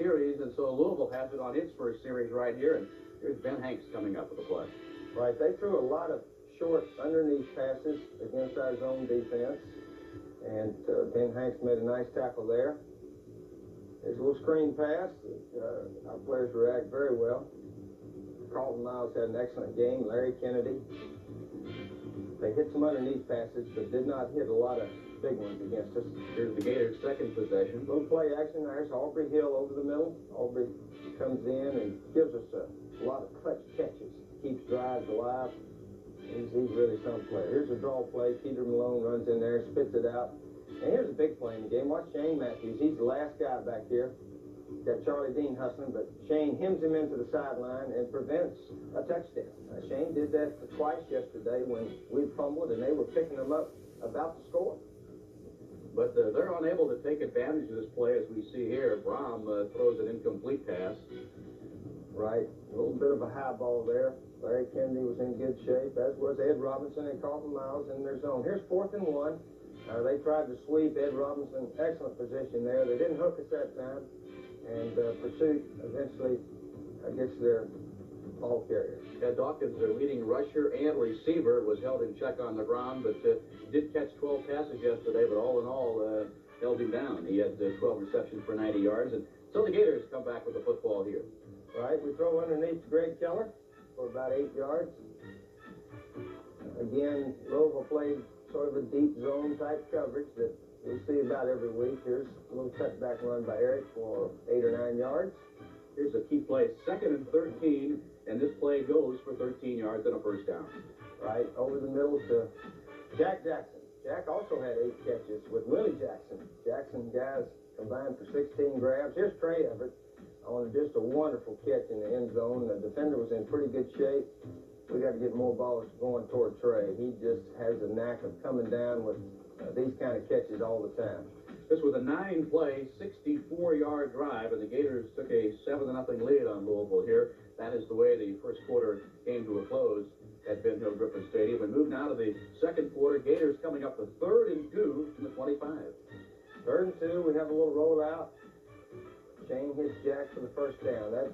series, and so Louisville has it on its first series right here, and here's Ben Hanks coming up with the play. Right, they threw a lot of short underneath passes against our zone defense, and Ben Hanks made a nice tackle there. There's a little screen pass. Our players react very well. Carlton Miles had an excellent game. Larry Kennedy. They hit some underneath passes, but did not hit a lot of big ones against us. Here's the Gators' second possession. Little play action. There's Aubrey Hill over the middle. Aubrey comes in and gives us a lot of clutch catches. Keeps drives alive. He's really some player. Here's a draw play. Peter Malone runs in there, spits it out. And here's a big play in the game. Watch Shane Matthews. He's the last guy back here. Got Charlie Dean hustling, but Shane hems him into the sideline and prevents a touchdown. Shane did that twice yesterday when we fumbled and they were picking them up about to score. But they're unable to take advantage of this play, as we see here. Brom throws an incomplete pass. Right, a little bit of a high ball there. Larry Kennedy was in good shape, as was Ed Robinson and Carlton Miles in their zone. Here's 4th and 1. They tried to sweep. Ed Robinson, excellent position there. They didn't hook us that time. And pursuit eventually gets their ball carrier. Ed Dawkins, their leading rusher and receiver, was held in check on the ground, but did catch 12 passes yesterday, but all in all held him down. He had 12 receptions for 90 yards, and so the Gators come back with the football here. Right, we throw underneath Greg Keller for about 8 yards. Again, Louisville played sort of a deep zone type coverage that we see about every week. Here's a little cutback run by Eric for 8 or 9 yards. Here's a key play, 2nd and 13, and this play goes for 13 yards and a first down. Right, over the middle to Jack Jackson. Jack also had 8 catches with Willie Jackson. Jackson guys combined for 16 grabs. Here's Trey Everett on just a wonderful catch in the end zone. The defender was in pretty good shape. We got to get more balls going toward Trey. He just has a knack of coming down with these kind of catches all the time. This was a 9-play, 64-yard drive, and the Gators took a 7-0 lead on Louisville here. That is the way the first quarter came to a close at Ben Hill Griffin Stadium. We move now to the second quarter. Gators coming up with 3rd and 2 from the 25. 3rd and 2, we have a little rollout. Shane hits Jack for the first down. That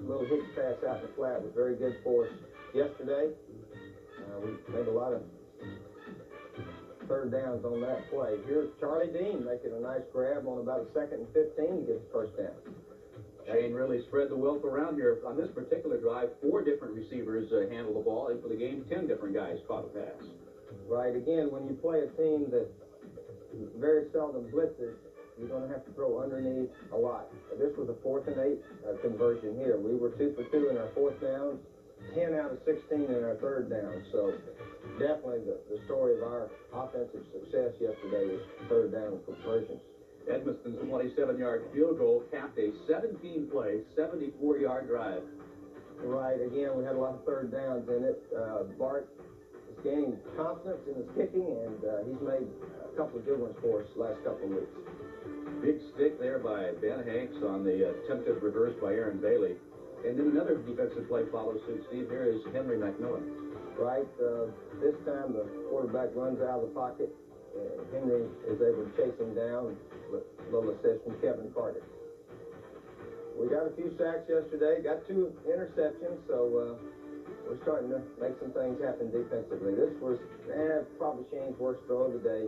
little hitch pass out in the flat was very good for us yesterday. We made a lot of 3rd downs on that play. Here's Charlie Dean making a nice grab on about a 2nd and 15 to get the first down. Shane really spread the wealth around here. On this particular drive, 4 different receivers handled the ball, and for the game, 10 different guys caught a pass. Right, again, when you play a team that very seldom blitzes, you're going to have to throw underneath a lot. This was a 4th and 8 conversion here. We were 2 for 2 in our 4th downs, 10 out of 16 in our 3rd down. So definitely the story of our offensive success yesterday was 3rd down conversions. Edmiston's 27-yard field goal capped a 17-play, 74-yard drive. Right, again, we had a lot of 3rd downs in it. Bart is gaining confidence in his kicking, and he's made a couple of good ones for us the last couple of weeks. Big stick there by Ben Hanks on the attempted reverse by Aaron Bailey. And then another defensive play follows suit, Steve. Here is Henry McMillan. Right, this time the quarterback runs out of the pocket. Henry is able to chase him down with a little assist from Kevin Carter. We got a few sacks yesterday, got 2 interceptions, so we're starting to make some things happen defensively. This was probably Shane's worst throw of the day.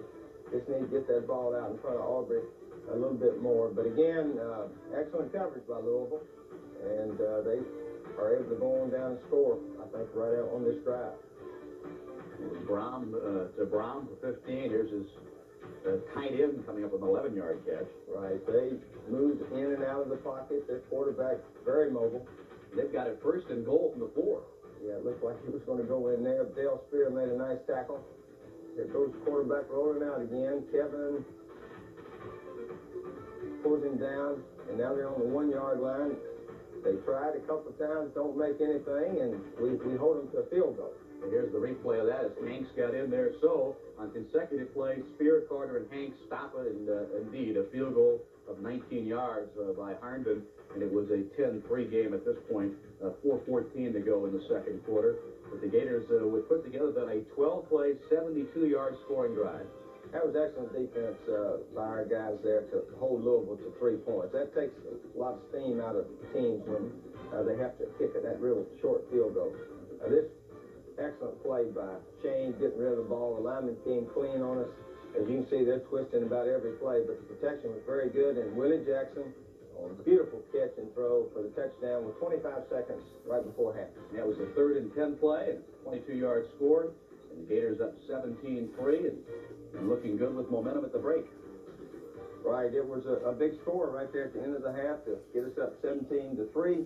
Just need to get that ball out in front of Aubrey a little bit more. But again, excellent coverage by Louisville, and they are able to go on down and score, I think, right out on this drive. Brom to Brom for 15. Here's his tight end coming up with an 11-yard catch. Right, they moved in and out of the pocket. Their quarterback very mobile. They've got it 1st and goal from the 4. Yeah, it looked like he was going to go in there. Dale Spurrier made a nice tackle. There goes the quarterback rolling out again. Kevin pulls him down, and now they're on the 1-yard line. They tried a couple of times, don't make anything, and we hold them to a field goal. And here's the replay of that as Hanks got in there. So, on consecutive plays, Spear, Carter, and Hanks stop it, and indeed, a field goal of 19 yards by Harnden, and it was a 10-3 game at this point, 4:14 to go in the second quarter. But the Gators would put together then a 12-play, 72-yard scoring drive. That was excellent defense by our guys there to hold Louisville to 3 points. That takes a lot of steam out of teams when they have to kick it, that real short field goal. This excellent play by Shane, getting rid of the ball. The lineman came clean on us. As you can see, they're twisting about every play, but the protection was very good. And Willie Jackson, a beautiful catch and throw for the touchdown with 25 seconds right before half. That was a 3rd and 10 play, and 22-yard score. And the Gators up 17-3 and looking good with momentum at the break. Right, it was a big score right there at the end of the half to get us up 17-3.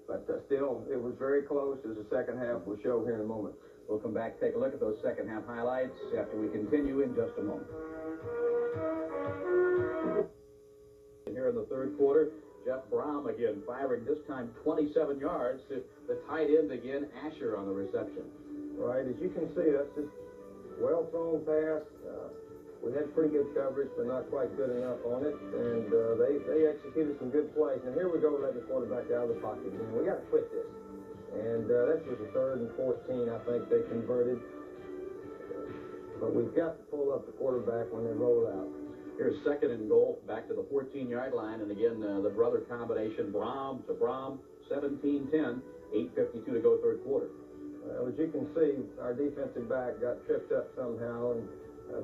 But still, it was very close, as the second half will show here in a moment. We'll come back, take a look at those second half highlights after we continue in just a moment. Here in the third quarter, Jeff Brom again firing, this time 27 yards to the tight end again, Asher on the reception. Right, as you can see, that's just well thrown pass. We had pretty good coverage, but not quite good enough on it, and they executed some good plays. Now here we go, letting the quarterback out of the pocket. And we got to quit this. And that was a 3rd and 14, I think they converted. But we've got to pull up the quarterback when they roll out. Here's 2nd and goal, back to the 14-yard line, and again the brother combination, Brom to Brom, 17-10, 8:52 to go third quarter. Well, as you can see, our defensive back got tripped up somehow, and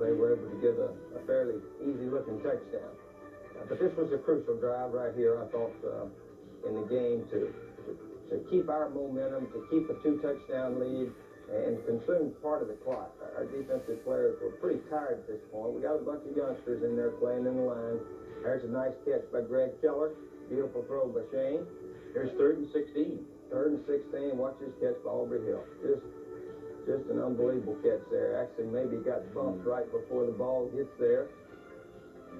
they were able to get a fairly easy-looking touchdown. But this was a crucial drive right here, I thought, in the game to keep our momentum, to keep a 2-touchdown lead, and consume part of the clock. Our defensive players were pretty tired at this point. We got a bunch of youngsters in there playing in the line. There's a nice catch by Greg Keller. Beautiful throw by Shane. Here's 3rd and 16. 3rd and 16. Watch this catch by Aubrey Hill. Just an unbelievable catch there. Actually, maybe got bumped right before the ball gets there.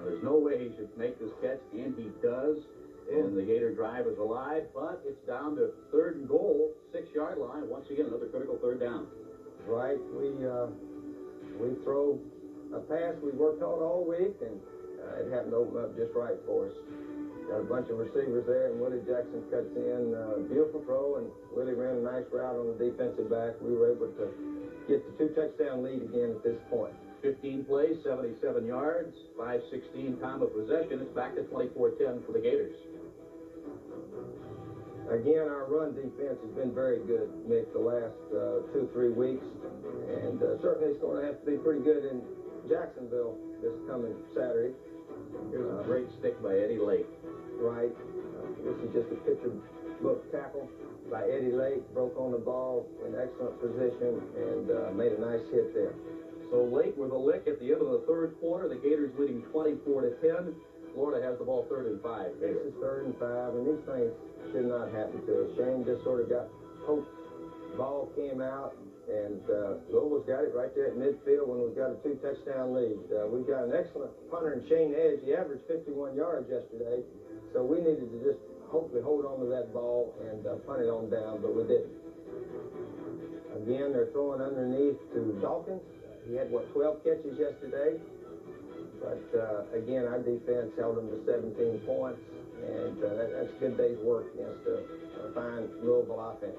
There's no way he should make this catch, and he does. And the Gator drive is alive, but it's down to 3rd and goal, 6-yard line. Once again, another critical 3rd down. Right. We throw a pass we worked on all week, and it happened to open up just right for us. Got a bunch of receivers there, and Willie Jackson cuts in. Beautiful throw, and Willie ran a nice route on the defensive back. We were able to get the 2-touchdown lead again at this point. 15 plays, 77 yards, 5:16 time of possession. It's back to 24-10 for the Gators. Again, our run defense has been very good, Mick, the last 2-3 weeks. And certainly it's going to have to be pretty good in Jacksonville this coming Saturday. Here's a great stick by Eddie Lake. Right. This is just a picture book tackle by Eddie Lake. Broke on the ball in excellent position and made a nice hit there. So Lake with a lick at the end of the third quarter. The Gators leading 24-10. Florida has the ball 3rd and 5. This is 3rd and 5, and these things should not happen to us. Shane just sort of got poked. Ball came out, and Louisville's got it right there at midfield when we've got a 2-touchdown lead. We've got an excellent punter in Shane Edge. He averaged 51 yards yesterday, so we needed to just hopefully hold on to that ball and punt it on down, but we didn't. Again, they're throwing underneath to Dawkins. He had, 12 catches yesterday? But, again, our defense held them to 17 points, and that's a good day's work against a fine Louisville offense.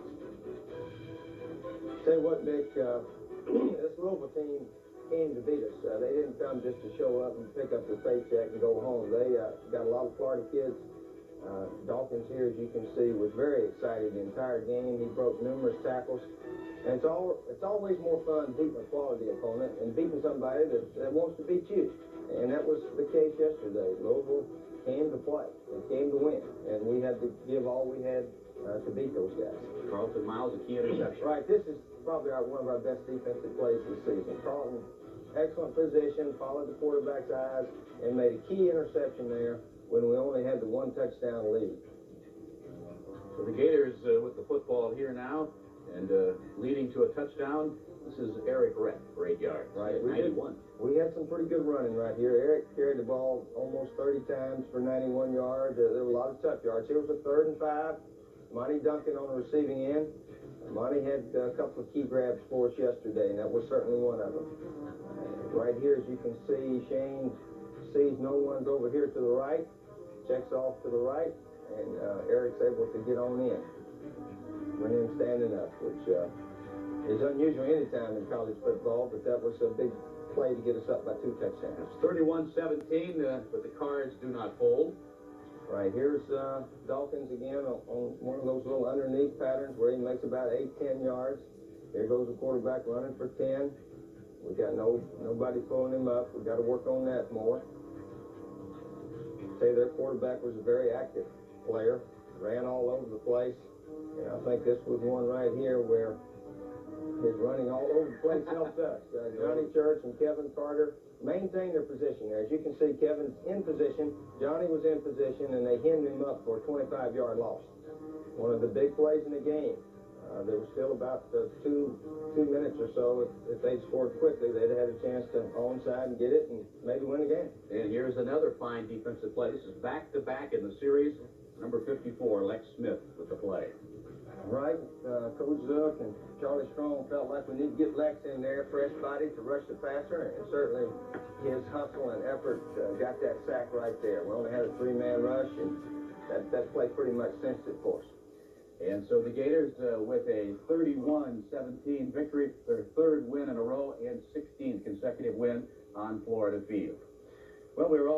Tell you what, Nick, this Louisville team came to beat us. They didn't come just to show up and pick up their paycheck and go home. They got a lot of Florida kids. Dawkins here, as you can see, was very excited the entire game. He broke numerous tackles. And it's always more fun beating a quality opponent and beating somebody that wants to beat you. And that was the case yesterday. Louisville came to play and came to win. And we had to give all we had to beat those guys. Carlton Miles, a key interception. Right, this is probably one of our best defensive plays this season. Carlton, excellent position, followed the quarterback's eyes, and made a key interception there when we only had the 1-touchdown lead. So the Gators with the football here now, and leading to a touchdown. This is Eric Rett for 8 yards. Right, 91. We had some pretty good running right here. Eric carried the ball almost 30 times for 91 yards. There were a lot of tough yards. Here was a 3rd and 5. Monty Duncan on the receiving end. Monty had a couple of key grabs for us yesterday, and that was certainly one of them. Right here, as you can see, Shane sees no one's over here to the right, checks off to the right, and Eric's able to get on in. Went in standing up, which is unusual any time in college football, but that was a big play to get us up by 2 touchdowns. 31-17, but the Cards do not fold. Right, here's Dawkins again on one of those little underneath patterns where he makes about 8-10 yards. Here goes the quarterback running for 10. We got nobody pulling him up. We got to work on that more. Say their quarterback was a very active player, ran all over the place. And I think this was one right here where his running all over the place helped us. Johnny Church and Kevin Carter maintained their position there. As you can see, Kevin's in position, Johnny was in position, and they hemmed him up for a 25-yard loss. One of the big plays in the game. There was still about 2 minutes or so. If they'd scored quickly, they'd have had a chance to onside and get it and maybe win the game. And here's another fine defensive play. This is back-to-back in the series. Number 54, Lex Smith with the play. Right, Coach Zook and Charlie Strong felt like we need to get Lex in there, fresh body to rush the passer, and certainly his hustle and effort got that sack right there. We only had a 3-man rush, and that play pretty much cinched it for us. And so the Gators with a 31-17 victory, their 3rd win in a row and 16th consecutive win on Florida Field. Well, we were all